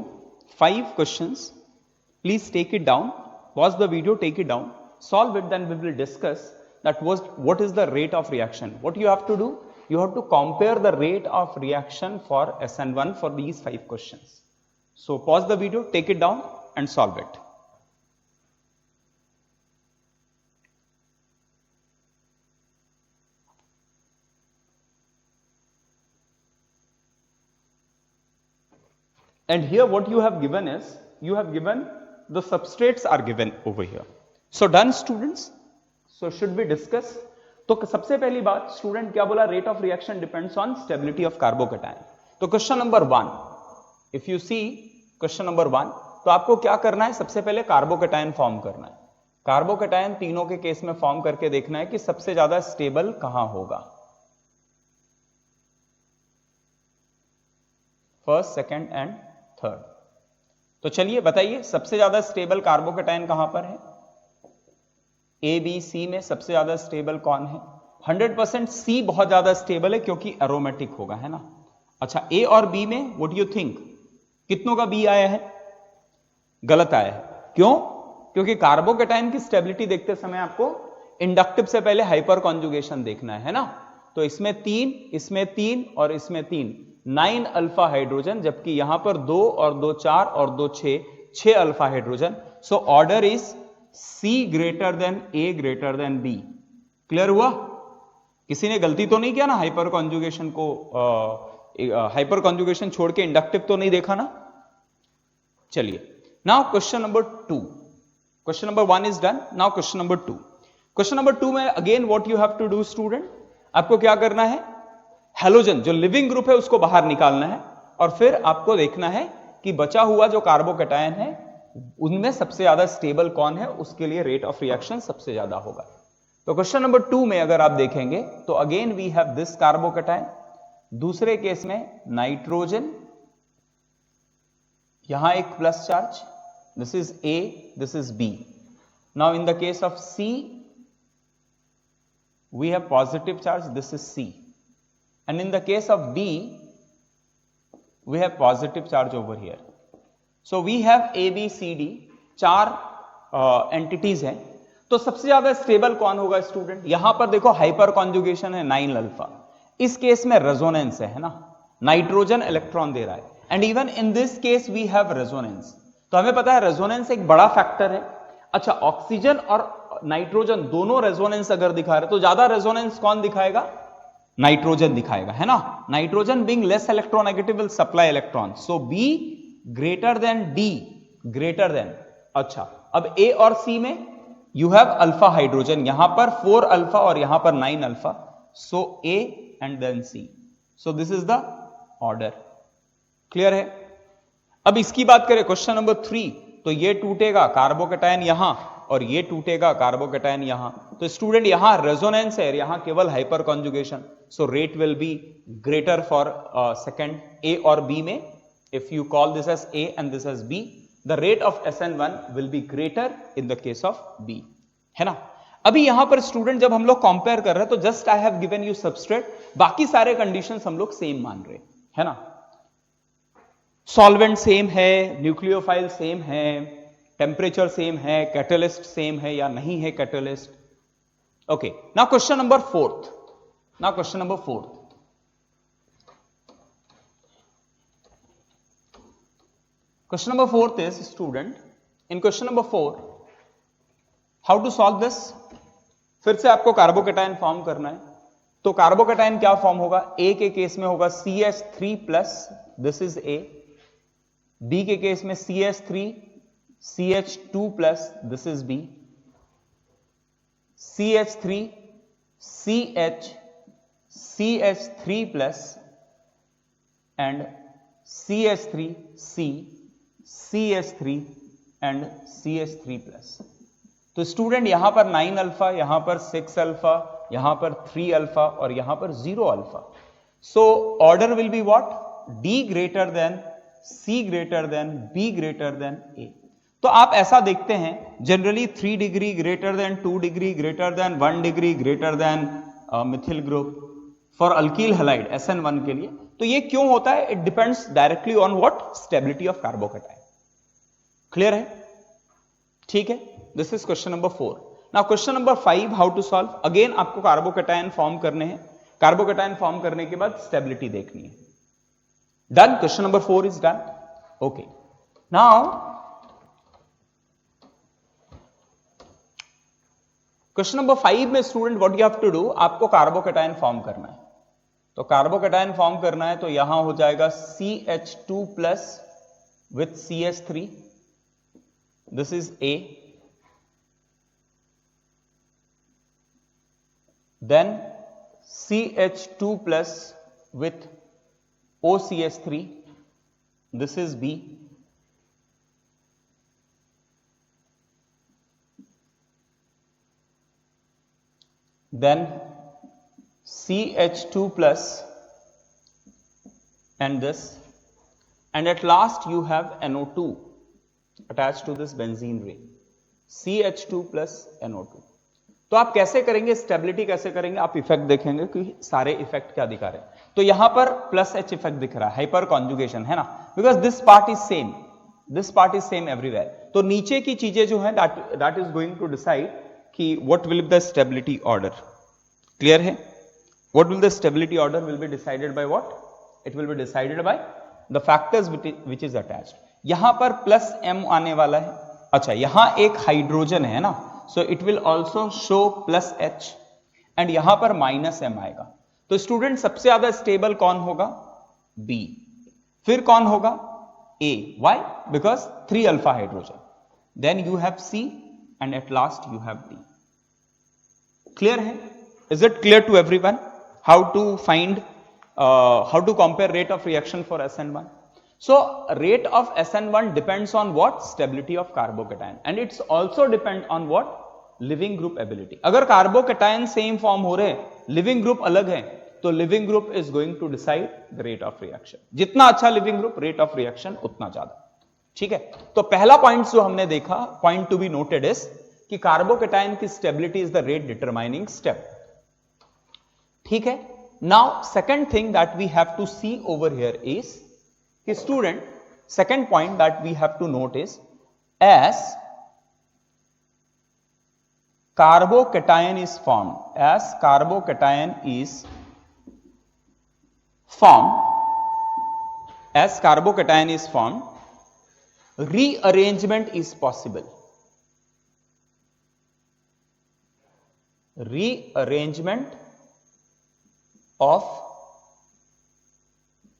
5 questions. Please take it down, pause the video, take it down, solve it, then we will discuss that what is the rate of reaction. What you have to do, you have to compare the rate of reaction for SN1 for these 5 questions. So pause the video, take it down and solve it. And here what you have given is, you have given the substrates are given over here. So done students? So should we discuss? तो सबसे पहली बात student क्या बोला, rate of reaction depends on stability of carbocation. तो question number 1, if you see question number 1, तो आपको क्या करना है, सबसे पहले कार्बोकैटायन फॉर्म करना है। कार्बोकैटायन तीनों के केस में फॉर्म करके देखना है कि सबसे ज्यादा स्टेबल कहां होगा, फर्स्ट, सेकंड एंड थर्ड। तो चलिए बताइए सबसे ज्यादा स्टेबल कार्बोकेटाइन कहां पर है? ए बी सी में सबसे ज्यादा स्टेबल कौन है? 100% सी बहुत ज्यादा स्टेबल है क्योंकि एरोमेटिक होगा, है ना। अच्छा, ए और बी में व्हाट यू थिंक, कितनों का बी आया है? गलत आया है। क्यों? क्योंकि कार्बोकेटाइन की स्टेबिलिटी देखते समय आपको इंडक्टिव से पहले हाइपर कॉन्जुगेशन देखना है ना। तो इसमें 3, इसमें 3 और इसमें 3, 9 अल्फा हाइड्रोजन, जबकि यहां पर 2 और 2 4 और 2 6 alpha hydrogen. So order is C greater than A greater than B. Clear हुआ? किसी ने गलती तो नहीं किया ना, हाइपर कॉन्जुगेशन को हाइपर कॉन्जुगेशन छोड़ के इंडक्टिव तो नहीं देखा ना। चलिए, now question number 2। Question number 1 is done. Now question number 2। Question number 2 में again what you have to do student, आपको क्या करना है? हैलोजन जो लिविंग ग्रुप है उसको बाहर निकालना है और फिर आपको देखना है कि बचा हुआ जो कार्बोकेटायन है उनमें सबसे ज्यादा स्टेबल कौन है, उसके लिए रेट ऑफ रिएक्शन सबसे ज्यादा होगा। तो क्वेश्चन नंबर 2 में अगर आप देखेंगे तो again we have this carbocation, दूसरे केस में नाइट्रोजन, यहां एक plus charge, this is A, this is B. Now in the case of C we have positive charge, this is C, and in the case of B we have positive charge over here. So we have A B C D, 4 entities हैं। तो सबसे ज्यादा stable कौन होगा student? यहां पर देखो hyper conjugation है 9 अल्फा, इस केस में रेजोनेंस है ना, नाइट्रोजन इलेक्ट्रॉन दे रहा है, and even in this case we have resonance. तो हमें पता है रेजोनेंस एक बड़ा फैक्टर है। अच्छा, ऑक्सीजन और नाइट्रोजन दोनों रेजोनेंस अगर दिखा रहे तो ज्यादा रेजोनेंस कौन दिखाएगा? नाइट्रोजन दिखाएगा, है ना। Nitrogen being less electronegative will supply electron, so be greater than D greater than. अच्छा, अब ए और सी में यू हैव अल्फा हाइड्रोजन, यहां पर 4 अल्फा और यहां पर 9 alpha, so A and then C. So this is the order. Clear है? अब इसकी बात करें क्वेश्चन नंबर 3, तो ये टूटेगा कार्बोकेटायन यहां और ये टूटेगा कार्बोकेटायन यहां। तो स्टूडेंट यहां रेजोनेंस है, यहां केवल hyperconjugation, so rate will be greater for second A और बी में। If you call this as A and this as B, the rate of SN1 will be greater in the case of B, है ना। अभी यहां पर student जब हम लोग कंपेयर कर रहे हैं तो just I have given you substrate, बाकी सारे कंडीशंस हम लोग सेम मान रहे हैं, है ना। सॉल्वेंट सेम है, न्यूक्लियोफाइल सेम है, टेम्परेचर सेम है, कैटलिस्ट सेम है या नहीं है catalyst. Okay, now question number 4। Now question number 4। Question number 4 is student, in question number 4 how to solve this. फिर से आपको कार्बोकेटायन फॉर्म करना है। तो कार्बोकेटायन क्या फॉर्म होगा? ए के केस में होगा CH3+, this is A. B के केस में CH3 CH2+, this is B. CH3 CH CH3+ and CH3 C CH3 and CH3+। तो स्टूडेंट यहां पर 9 अल्फा, यहां पर 6 अल्फा, यहां पर 3 अल्फा और यहां पर 0 alpha. So order will be what? D greater than C greater than B greater than A। तो आप ऐसा देखते हैं generally 3 degree greater than 2 degree greater than 1 degree greater than methyl group for alkyl halide SN1 के लिए। तो ये क्यों होता है? It depends directly on what? Stability of carbocation. Clear है? ठीक है, this is question number 4। Now question number 5, how to solve. Again आपको कार्बोकेटायन फॉर्म करने हैं, कार्बोकेटायन फॉर्म करने के बाद स्टेबिलिटी देखनी है। Done, question number 4 is done. Okay, now question number 5 में student what you have to do, आपको कार्बोकेटायन फॉर्म करना है। तो कार्बोकेटायन फॉर्म करना है तो यहां हो जाएगा CH2+ with CH3, this is A, then CH2+ with OCH3, this is B, then CH2+ and this, and at last you have NO2 attached to this benzene ring, CH2 plus NO2. तो आप कैसे करेंगे, stability कैसे करेंगे, आप effect देखेंगे कि सारे इफेक्ट क्या दिखा रहे हैं. तो यहां पर प्लस H इफेक्ट दिख रहा है, हाइपर कॉन्जुगेशन है ना, because this part is same everywhere. तो नीचे की चीजें जो है that is going to decide कि what will be the stability order. Clear है? What will the stability order will be decided by what? It will be decided by the factors which is attached. यहां पर plus M आने वाला है. अच्छा, यहां एक हाइड्रोजन है ना, so it will also show plus H and यहां पर माइनस M आएगा. तो स्टूडेंट सबसे ज्यादा स्टेबल कौन होगा? B. फिर कौन होगा? A. Why? Because 3 alpha hydrogen. Then you have C and at last you have D. Clear है? Is it clear to everyone? How to find, how to compare rate of reaction for SN1? So rate of SN1 depends on what? Stability of carbocation, and it's also depend on what? Living group ability. अगर carbocation same form हो रहे, leaving group अलग है, तो leaving group is going to decide the rate of reaction. जितना अच्छा leaving group, rate of reaction उतना ज्यादा. ठीक है? तो पहला पॉइंट जो हमने देखा, point to be noted is कि कार्बोकेटायन की stability is the rate determining step. ठीक है? Now second thing that we have to see over here is कि student, second point that we have to note is as carbocation is formed, as carbocation is formed, rearrangement is possible. Rearrangement of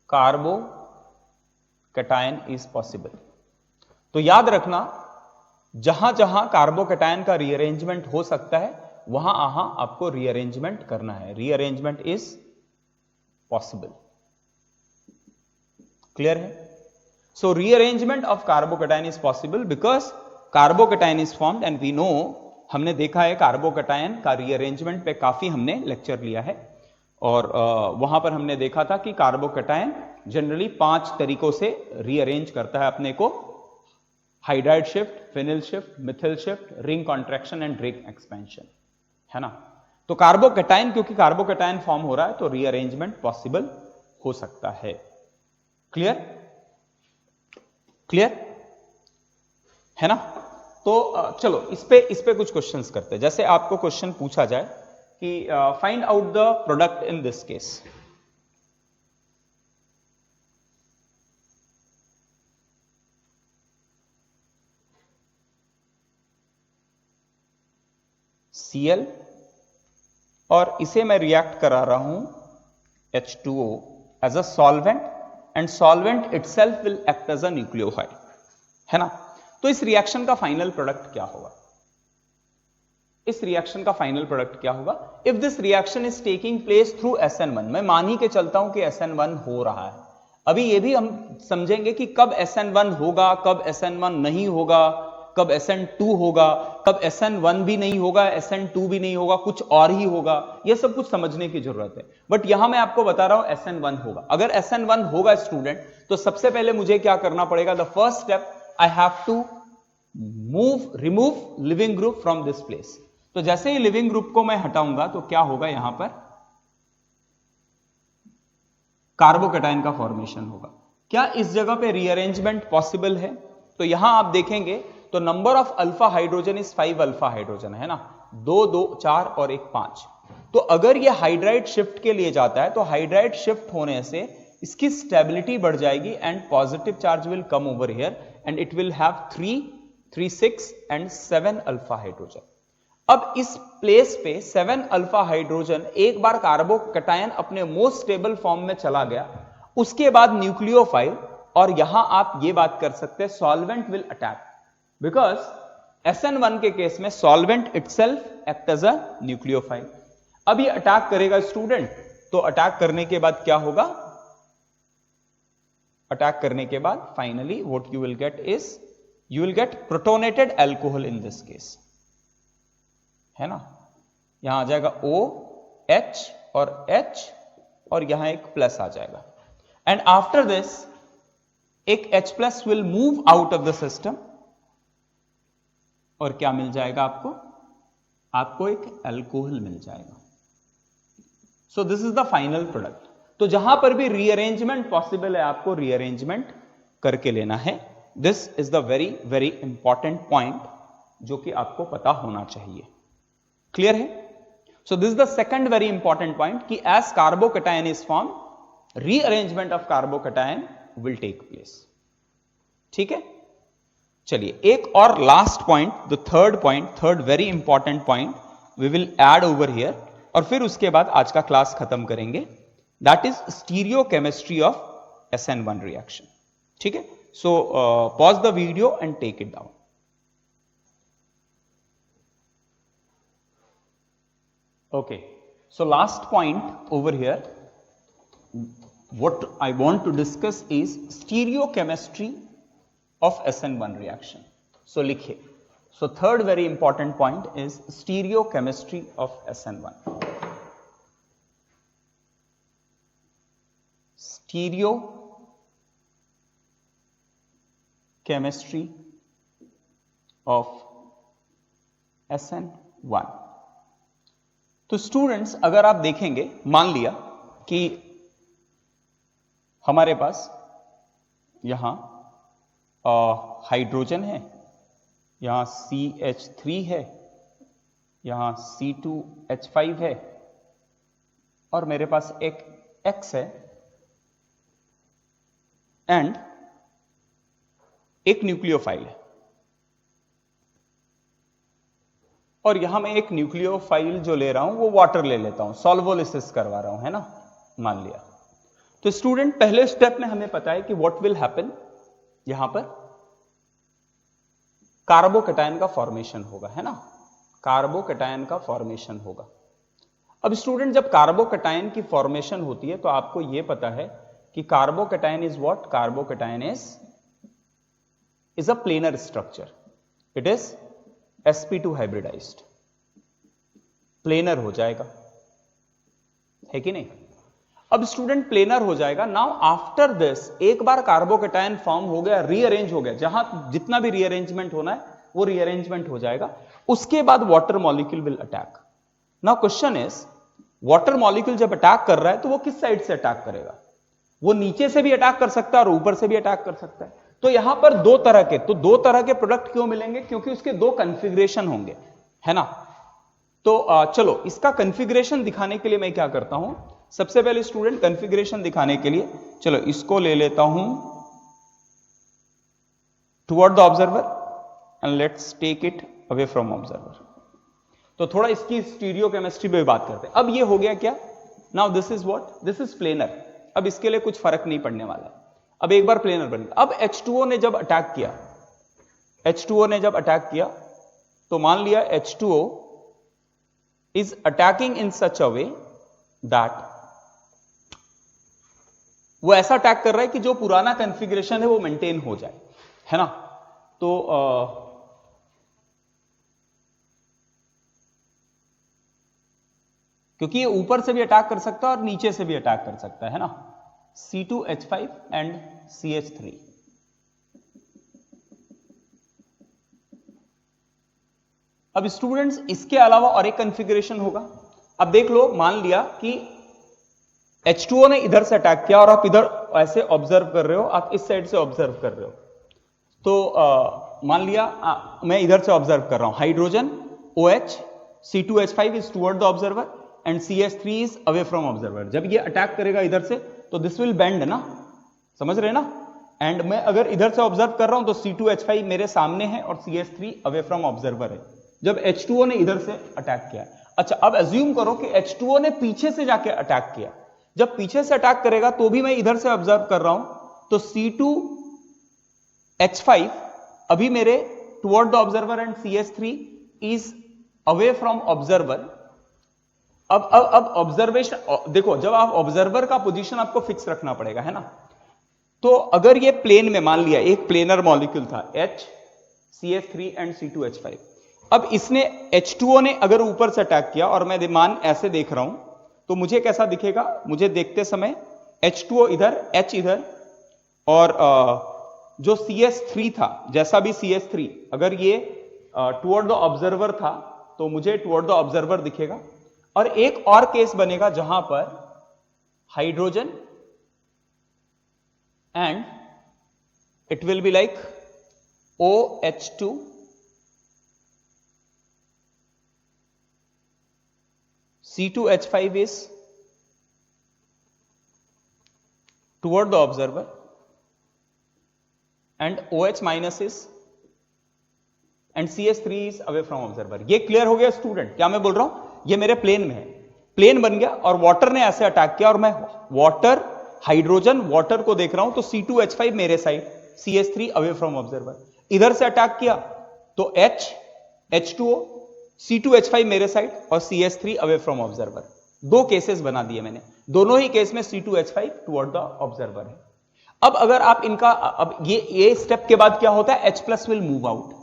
carbocation is possible. तो याद रखना, जहां जहां carbocation का rearrangement हो सकता है, वहां आपको रीअरेंजमेंट करना है. Rearrangement is possible. क्लियर है? So rearrangement of carbocation is possible because carbocation is formed and we know, हमने देखा है कार्बोकैटायन का रीअरेंजमेंट पे काफी हमने लेक्चर लिया है, और वहां पर हमने देखा था कि कार्बोकैटायन जनरली 5 तरीकों से रीअरेंज करता है अपने को: hydride shift, phenyl shift, Mithil shift, ring contraction and ring expansion, है ना. तो कार्बोकैटायन, क्योंकि कार्बोकैटायन फॉर्म हो रहा है, तो रीअरेंजमेंट पॉसिबल हो सकता है. क्लियर? क्लियर है ना? तो चलो इस पे कुछ क्वेश्चंस करते हैं. जैसे आपको क्वेश्चन पूछा जाए कि find out the product in this case. Cl, और इसे मैं रिएक्ट करा रहा हूं H2O as a solvent, and solvent itself will act as a nucleophile, है ना. तो इस रिएक्शन का फाइनल प्रोडक्ट क्या होगा? इस रिएक्शन का फाइनल प्रोडक्ट क्या होगा? If this reaction is taking place through SN1, मैं मान ही के चलता हूं कि SN1 हो रहा है. अभी ये भी हम समझेंगे कि कब SN1 होगा, कब SN1 नहीं होगा, कब SN2 होगा, कब SN1 भी नहीं होगा, SN2 भी नहीं होगा, कुछ और ही होगा. यह सब कुछ समझने की जरूरत है. बट यहां मैं आपको बता रहा हूं SN1 होगा. अगर SN1 होगा स्टूडेंट, तो सबसे पहले मुझे क्या करना पड़ेगा? The first step, I have to remove leaving group from this place. तो जैसे ही लिविंग ग्रुप को मैं हटाऊंगा, तो क्या होगा? यहां पर कार्बोकैटायन का फॉर्मेशन होगा. क्या इस जगह पे रीअरेंजमेंट पॉसिबल है? तो यहां आप देखेंगे तो number of alpha hydrogen is 5 alpha hydrogen, है ना. 2 2 4 और 1 5. तो अगर ये हाइड्राइड शिफ्ट के लिए जाता है, तो हाइड्राइड शिफ्ट होने से इसकी स्टेबिलिटी बढ़ जाएगी and positive charge will come over here and it will have 3 3 6 and 7 alpha hydrogen. अब इस प्लेस पे 7 अल्फा हाइड्रोजन, एक बार कार्बोकैटायन अपने मोस्ट स्टेबल फॉर्म में चला गया, उसके बाद न्यूक्लियोफाइल, और यहां आप ये बात कर सकते हैं solvent will attack, because SN1 के केस में solvent itself act as a nucleophile. अब ये अटैक करेगा स्टूडेंट, तो अटैक करने के बाद क्या होगा? अटैक करने के बाद finally what you will get is, you will get protonated alcohol in this case, है ना. यहां आ जाएगा OH और H, और यहां एक प्लस आ जाएगा. एंड आफ्टर दिस एक H+ will move out of the system और क्या मिल जाएगा आपको एक अल्कोहल मिल जाएगा। सो this is the final product. तो जहां पर भी रीअरेंजमेंट पॉसिबल है आपको रीअरेंजमेंट करके लेना है। This is the very very important point जो कि आपको पता होना चाहिए। क्लियर है? So this is the second very important point कि as carbocation is form, rearrangement of carbocation will take place. ठीक है, चलिए एक और last point, the third very important point we will add over here, और फिर उसके बाद आज का क्लास खत्म करेंगे। That is stereochemistry of SN1 reaction. ठीक है, so pause the video and take it down. Okay, so last point over here, what I want to discuss is stereochemistry of SN1 reaction. So likhe, so third very important point is stereochemistry of SN1. Stereochemistry of SN1. तो students अगर आप देखेंगे, मान लिया कि हमारे पास यहां hydrogen है, यहां CH3 है, यहां C2H5 है और मेरे पास एक X है एंड एक न्यूक्लियोफाइल है। और यहां मैं एक न्यूक्लियोफाइल जो ले रहा हूं वो वाटर ले लेता हूं, सॉल्वोलिसिस करवा रहा हूं, है ना, मान लिया। तो स्टूडेंट पहले स्टेप में हमें पता है कि व्हाट विल हैपन, यहां पर कार्बोकैटायन का फॉर्मेशन होगा, है ना, कार्बोकैटायन का फॉर्मेशन होगा। अब स्टूडेंट जब कार्बोकैटायन की फॉर्मेशन होती है तो आपको यह पता है कि carbocation is what, carbocation is a planar structure, it is sp2 hybridized, planar हो जाएगा, है कि नहीं। अब स्टूडेंट प्लेनर हो जाएगा। नाउ आफ्टर दिस, एक बार कार्बोकैटायन फॉर्म हो गया, रीअरेंज हो गया, जहां जितना भी रीअरेंजमेंट होना है वो रीअरेंजमेंट हो जाएगा। उसके बाद water molecule will attack. Now question is, water molecule जब अटैक कर रहा है तो वो किस साइड से अटैक करेगा? वो नीचे से भी अटैक कर सकता है और ऊपर से भी अटैक कर सकता है। तो यहां पर दो तरह के प्रोडक्ट क्यों मिलेंगे? क्योंकि उसके दो कॉन्फ़िगरेशन होंगे, है ना। तो चलो इसका कॉन्फ़िगरेशन दिखाने के लिए मैं क्या करता हूं, सबसे पहले स्टूडेंट कॉन्फ़िगरेशन दिखाने के लिए चलो इसको ले लेता हूं toward the observer and let's take it away from observer. तो थोड़ा इसकी स्टीरियोकेमिस्ट्री पे बात करते हैं। अब ये हो गया क्या, now this is what, this is planar. अब इसके लिए कुछ फर्क नहीं पड़ने वाला है। अब एक बार प्लेनर बन गया। अब H2O ने जब अटैक किया, तो मान लिया H2O is attacking in such a way that, वो ऐसा अटैक कर रहा है कि जो पुराना कॉन्फ़िगरेशन है वो मेंटेन हो जाए, है ना। तो क्योंकि ये ऊपर से भी अटैक कर सकता है और नीचे से भी अटैक कर सकता है ना, C2H5 एंड CH3। अब स्टूडेंट्स इसके अलावा और एक कॉन्फ़िगरेशन होगा। अब देख लो, मान लिया कि H2O ने इधर से अटैक किया और आप इधर ऐसे ऑब्जर्व कर रहे हो, आप इस साइड से ऑब्जर्व कर रहे हो। तो मान लिया मैं इधर से ऑब्जर्व कर रहा हूं, hydrogen OH, C2H5 is toward the observer and CH3 is away from observer. जब ये अटैक करेगा इधर से तो दिस विल बेंड ना, समझ रहे ना। एंड मैं अगर इधर से ऑब्जर्व कर रहा हूं तो C2H5 मेरे सामने है और CH3 अवे फ्रॉम ऑब्जर्वर है, जब H2O ने इधर से अटैक किया। अच्छा, अब अज्यूम करो कि H2O ने पीछे से जाके अटैक किया। जब पीछे से अटैक करेगा तो भी मैं इधर से ऑब्जर्व कर रहा हूं, तो C2H5 अभी मेरे toward the observer and CH3 is away from observer. अब ऑब्जर्वेशन देखो, जब आप ऑब्जर्वर का पोजीशन आपको फिक्स रखना पड़ेगा, है ना। तो अगर ये प्लेन में मान लिया एक प्लेनर मॉलिक्यूल था H, CH3 एंड C2H5। अब इसने H2O ने अगर ऊपर से अटैक किया और मैं मान ऐसे देख रहा हूं तो मुझे कैसा दिखेगा? मुझे देखते समय H2O इधर, H इधर और जो CS3 था, जैसा भी CS3, अगर ये टुवर्ड द ऑब्जर्वर था तो मुझे टुवर्ड द ऑब्जर्वर दिखेगा, और एक और केस बनेगा जहां पर hydrogen and it will be like OH2 C2H5 is toward the observer and OH minus is and CS3 is away from observer. ये क्लियर हो गया स्टूडेंट? क्या मैं बोल रहा हूं, ये मेरे प्लेन में है, प्लेन बन गया और वाटर ने ऐसे अटैक किया और मैं वाटर, हाइड्रोजन वाटर को देख रहा हूं, तो C2H5 मेरे side, CS3 away from observer. इधर से अटैक किया तो H2O, C2H5 मेरे साइड और CS3 अवे फ्रॉम ऑब्जर्वर। दो केसेस बना दिए मैंने, दोनों ही केस में C2H5 टुवर्ड द ऑब्जर्वर है। अब अगर आप इनका, अब ये स्टेप के बाद क्या होता है, H+ will move out,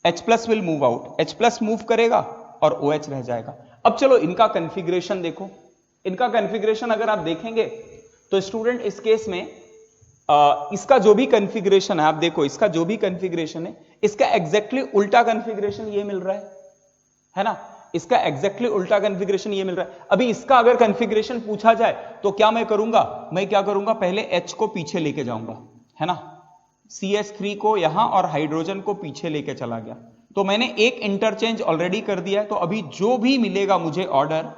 H+ will move out, H+ move करेगा और OH रह जाएगा। अब चलो इनका कॉन्फ़िगरेशन देखो, इनका कॉन्फ़िगरेशन अगर आप देखेंगे तो स्टूडेंट इस केस में इसका जो भी कॉन्फ़िगरेशन है, आप देखो इसका जो भी कॉन्फ़िगरेशन है, इसका एग्जैक्टली उल्टा कॉन्फ़िगरेशन ये मिल रहा है ना, इसका एग्जैक्टली उल्टा कॉन्फ़िगरेशन ये मिल रहा है। अभी इसका अगर कॉन्फ़िगरेशन पूछा जाए तो क्या मैं करूंगा, मैं क्या करूंगा, पहले H को पीछे लेके जाऊंगा, है ना, CS3 को यहां और हाइड्रोजन को पीछे लेके चला गया, तो मैंने एक इंटरचेंज ऑलरेडी कर दिया है। तो अभी जो भी मिलेगा मुझे ऑर्डर,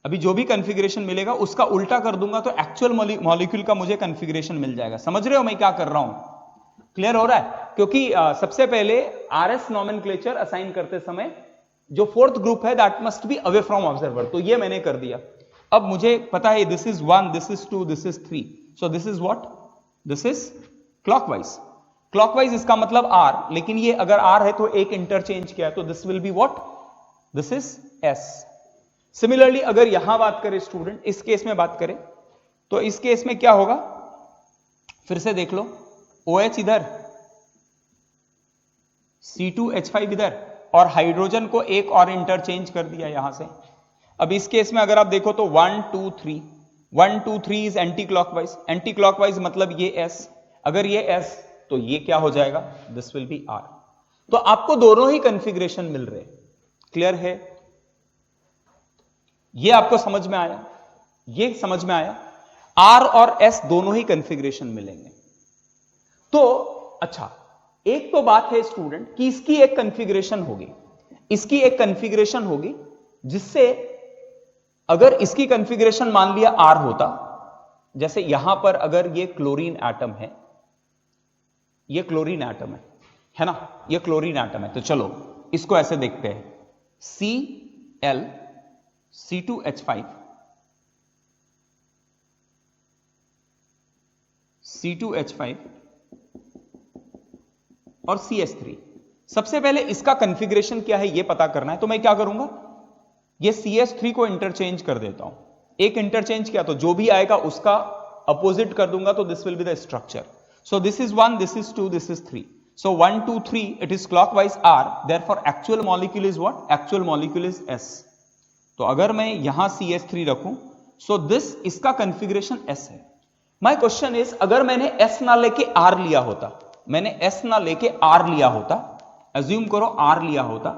अभी जो भी कॉन्फ़िगरेशन मिलेगा उसका उल्टा कर दूंगा तो एक्चुअल मॉलिक्यूल का मुझे कॉन्फ़िगरेशन मिल जाएगा। समझ रहे हो मैं क्या कर रहा हूं? क्लियर हो रहा है? क्योंकि सबसे पहले RS नॉमेनक्लेचर असाइन करते समय जो फोर्थ ग्रुप है that must be away from observer, तो ये मैंने कर दिया। अब मुझे पता है this is 1, this is 2, this is 3, so this is what, this is clockwise. Clockwise इसका मतलब R, लेकिन ये अगर R है तो एक इंटरचेंज किया, तो this will be what, this is S। Similarly अगर यहां बात करें स्टूडेंट, इस केस में बात करें तो इस केस में क्या होगा, फिर से देख लो, OH इधर, C2H5 इधर, और हाइड्रोजन को एक और इंटरचेंज कर दिया यहां से। अब इस केस में अगर आप देखो तो 1 2 3, 1 2 3 is anti clockwise, anti clockwise मतलब ये S, अगर ये S तो ये क्या हो जाएगा, दिस विल बी R। तो आपको दोनों ही कॉन्फ़िगरेशन मिल रहे, क्लियर है? ये आपको समझ में आया, ये समझ में आया, R और S दोनों ही कॉन्फ़िगरेशन मिलेंगे। तो अच्छा, एक तो बात है स्टूडेंट कि इसकी एक कॉन्फ़िगरेशन होगी, इसकी एक कॉन्फ़िगरेशन होगी जिससे अगर इसकी कॉन्फ़िगरेशन मान लिया R होता, जैसे यहां पर अगर ये क्लोरीन एटम है, ये क्लोरीन एटम है ना, ये क्लोरीन एटम है, तो चलो इसको ऐसे देखते हैं, Cl C2H5 C2H5 और CS3। सबसे पहले इसका कॉन्फ़िगरेशन क्या है ये पता करना है, तो मैं क्या करूंगा, ये CS3 को इंटरचेंज कर देता हूं, एक इंटरचेंज किया तो जो भी आएगा उसका अपोजिट कर दूंगा, तो this will be the structure. So this is 1, this is 2, this is 3, so 1 2 3 it is clockwise R, therefore actual molecule is what, actual molecule is S। तो अगर मैं यहां CS3 रखूं, सो दिस, इसका कॉन्फ़िगरेशन S है। My question is, अगर मैंने S ना लेके R लिया होता, मैंने S ना लेके R लिया होता, अज्यूम करो R लिया होता,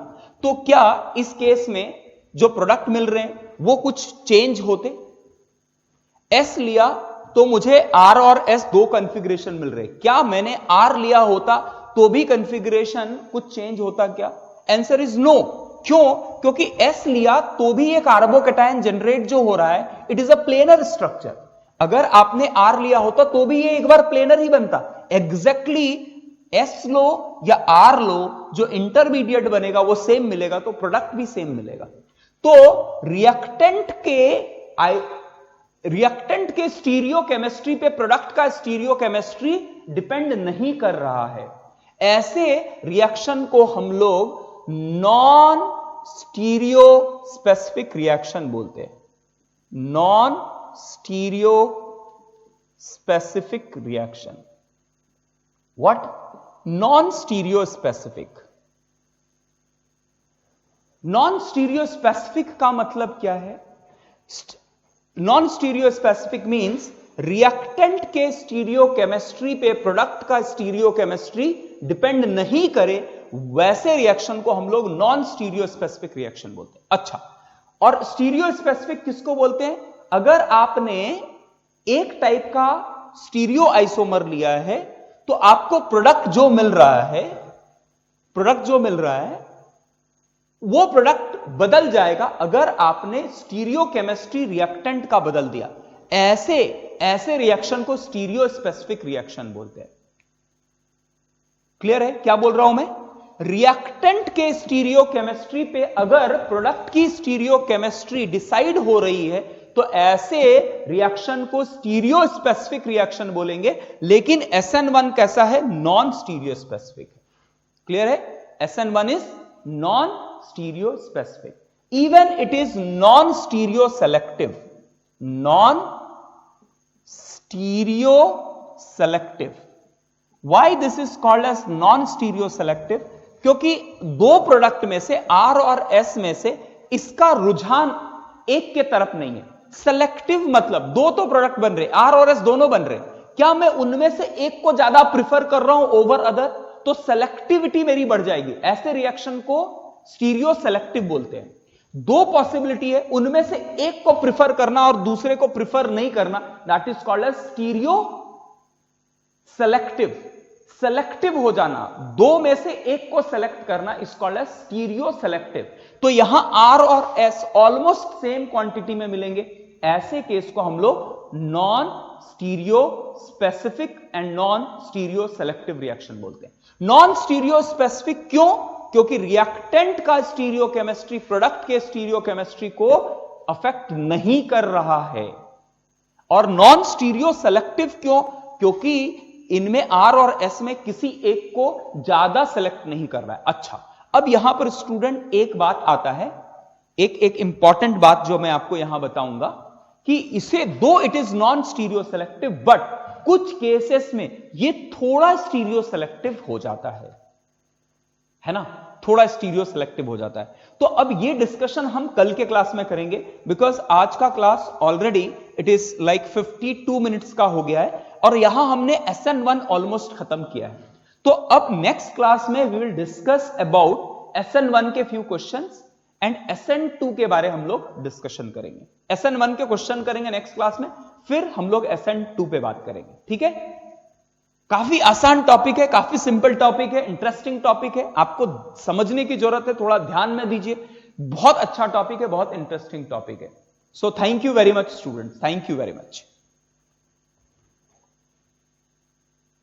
तो क्या इस केस में जो प्रोडक्ट मिल रहे हैं वो कुछ चेंज होते? S लिया तो मुझे R और S दो कॉन्फ़िगरेशन मिल रहे, क्या मैंने R लिया होता तो भी कॉन्फ़िगरेशन कुछ चेंज होता क्या? Answer is no. क्यों? क्योंकि S लिया तो भी एक कार्बोकैटायन जनरेट जो हो रहा है, it is a planar structure. अगर आपने R लिया होता तो भी ये एक बार प्लेनर ही बनता। एग्जैक्टली S लो या R लो, जो इंटरमीडिएट बनेगा वो सेम मिलेगा, तो प्रोडक्ट भी सेम मिलेगा। तो रिएक्टेंट के स्टीरियो केमिस्ट्री पे प्रोडक्ट का स्टीरियो केमिस्ट्री डिपेंड नहीं कर रहा है। ऐसे रिएक्शन को हम लोग नॉन स्टीरियो स्पेसिफिक रिएक्शन बोलते हैं, non stereo specific reaction. What? Non stereo specific. Non stereo specific का मतलब क्या है? Non stereo specific means reactant के स्टीरियोकेमिस्ट्री पे प्रोडक्ट का स्टीरियोकेमिस्ट्री डिपेंड नहीं करे, वैसे रिएक्शन को हम लोग नॉन स्टीरियो स्पेसिफिक रिएक्शन बोलते हैं। अच्छा, और स्टीरियो स्पेसिफिक किसको बोलते हैं? अगर आपने एक टाइप का स्टीरियो आइसोमर लिया है तो आपको प्रोडक्ट जो मिल रहा है वो प्रोडक्ट बदल जाएगा अगर आपने स्टीरियोकेमिस्ट्री रिएक्टेंट का बदल दिया। ऐसे रिएक्शन को स्टीरियो स्पेसिफिक रिएक्शन बोलते हैं। क्लियर है क्या बोल रहा हूं मैं? रिएक्टेंट के स्टीरियोकेमिस्ट्री पे अगर प्रोडक्ट की स्टीरियोकेमिस्ट्री डिसाइड हो रही है तो ऐसे रिएक्शन को स्टीरियो स्पेसिफिक रिएक्शन बोलेंगे। लेकिन SN1 कैसा है? Non stereo specific. क्लियर है? SN1 is non stereo specific, even it is non stereo selective. Non stereo selective. Why this is called as non stereo selective? क्योंकि दो product में से R और S में से इसका रुझान एक के तरफ नहीं है। सेलेक्टिव मतलब दो तो प्रोडक्ट बन रहे, R और S दोनों बन रहे, क्या मैं उनमें से एक को ज्यादा प्रिफर कर रहा हूं ओवर अदर? तो सेलेक्टिविटी मेरी बढ़ जाएगी। ऐसे रिएक्शन को स्टीरियो सेलेक्टिव बोलते हैं। दो पॉसिबिलिटी है, उनमें से एक को प्रिफर करना और दूसरे को प्रिफर नहीं करना, that is called as stereoselective. Selective हो जाना, दो में से एक को सेलेक्ट करना is called as stereoselective. तो यहां R और S ऑलमोस्ट सेम क्वांटिटी में मिलेंगे, ऐसे केस को हम लोग non stereo specific and non stereo selective reaction बोलते हैं। नॉन स्टीरियो स्पेसिफिक क्यों? क्योंकि रिएक्टेंट का स्टीरियोकेमिस्ट्री प्रोडक्ट के स्टीरियोकेमिस्ट्री को अफेक्ट नहीं कर रहा है। और नॉन स्टीरियो सेलेक्टिव क्यों? क्योंकि इनमें R और S में किसी एक को ज्यादा सेलेक्ट नहीं कर रहा है। अच्छा, अब यहां पर स्टूडेंट एक बात आता है, एक इंपॉर्टेंट बात जो मैं आपको यहां बताऊंगा कि इसे दो it is non stereo selective, but कुछ केसेस में ये थोड़ा स्टीरियो सेलेक्टिव हो जाता है ना, थोड़ा स्टीरियो सेलेक्टिव हो जाता है। तो अब ये डिस्कशन हम कल के क्लास में करेंगे, बिकॉज आज का class already it is like 52 minutes का हो गया है और यहां हमने SN1 ऑलमोस्ट खत्म किया है। तो अब नेक्स्ट क्लास में we will discuss about SN1 के फ्यू क्वेश्चंस एंड SN2 के बारे हम लोग डिस्कशन करेंगे। SN1 के क्वेश्चन करेंगे नेक्स्ट क्लास में, फिर हम लोग SN2 पे बात करेंगे। ठीक है? काफी आसान टॉपिक है, काफी सिंपल टॉपिक है, इंटरेस्टिंग टॉपिक है, आपको समझने की जरूरत है, थोड़ा ध्यान में दीजिए। बहुत अच्छा टॉपिक है, बहुत इंटरेस्टिंग टॉपिक है। So thank you very much students, thank you very much.